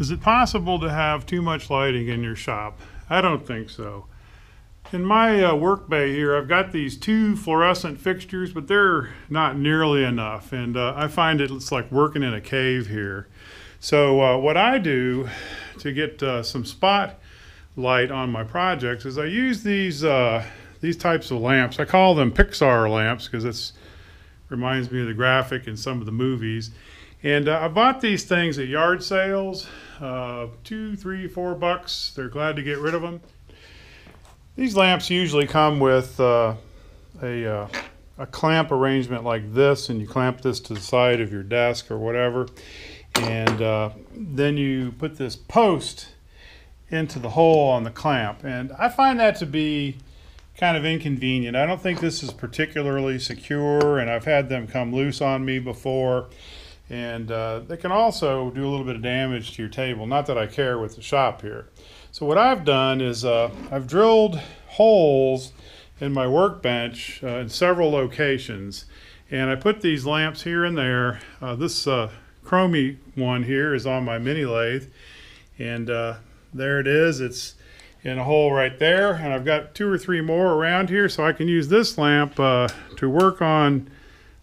Is it possible to have too much lighting in your shop? I don't think so. In my work bay here, I've got these two fluorescent fixtures, but they're not nearly enough, and I find it's like working in a cave here. So what I do to get some spot light on my projects is I use these types of lamps. I call them Pixar lamps because it reminds me of the graphic in some of the movies. And I bought these things at yard sales, $2, $3, $4. They're glad to get rid of them. These lamps usually come with a clamp arrangement like this, and you clamp this to the side of your desk or whatever. And then you put this post into the hole on the clamp. And I find that to be kind of inconvenient. I don't think this is particularly secure, and I've had them come loose on me before. And they can also do a little bit of damage to your table. Not that I care with the shop here. So what I've done is I've drilled holes in my workbench in several locations. And I put these lamps here and there. This chromey one here is on my mini lathe. And there it is. It's in a hole right there. And I've got 2 or 3 more around here. So I can use this lamp to work on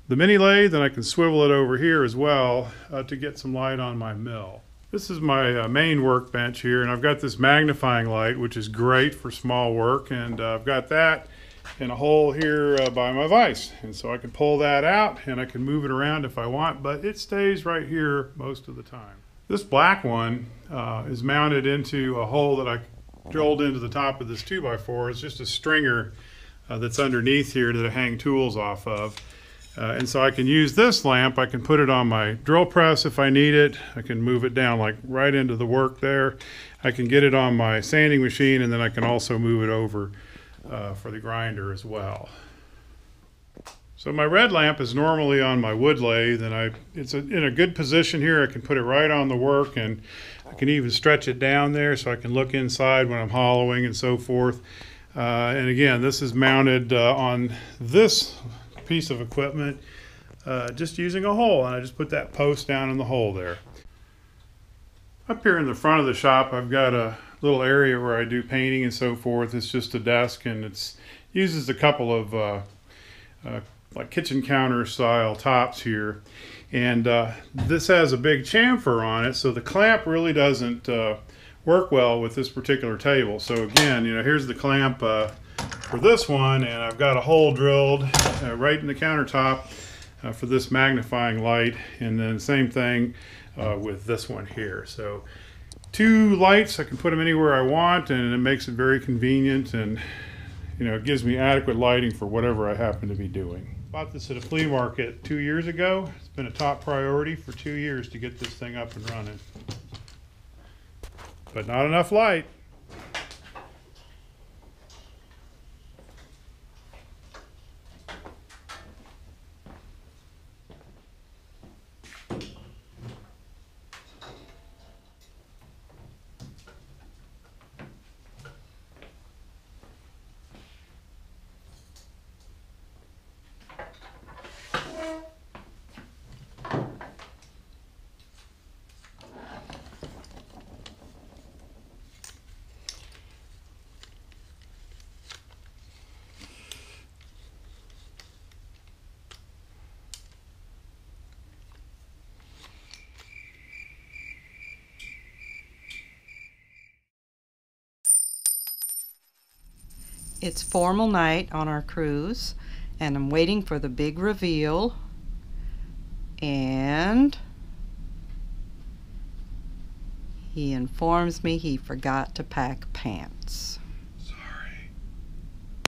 the mini lathe, and I can swivel it over here as well to get some light on my mill. This is my main workbench here, and I've got this magnifying light, which is great for small work, and I've got that in a hole here by my vise. And so I can pull that out and I can move it around if I want, but it stays right here most of the time. This black one is mounted into a hole that I drilled into the top of this 2x4. It's just a stringer that's underneath here that I hang tools off of. And so I can use this lamp. I can put it on my drill press if I need it. I can move it down like right into the work there. I can get it on my sanding machine, and then I can also move it over for the grinder as well. So my red lamp is normally on my wood lathe, and it's in a good position here. I can put it right on the work, and I can even stretch it down there so I can look inside when I'm hollowing and so forth. And again, this is mounted on this piece of equipment just using a hole, and I just put that post down in the hole there. Up here in the front of the shop, I've got a little area where I do painting and so forth. It's just a desk, and it uses a couple of like kitchen counter style tops here, and this has a big chamfer on it, so the clamp really doesn't work well with this particular table. So again, here's the clamp for this one, and I've got a hole drilled right in the countertop for this magnifying light, and then same thing with this one here. So 2 lights, I can put them anywhere I want, and it makes it very convenient, and it gives me adequate lighting for whatever I happen to be doing. Bought this at a flea market 2 years ago. It's been a top priority for 2 years to get this thing up and running, but not enough light. It's formal night on our cruise, and I'm waiting for the big reveal, and he informs me he forgot to pack pants.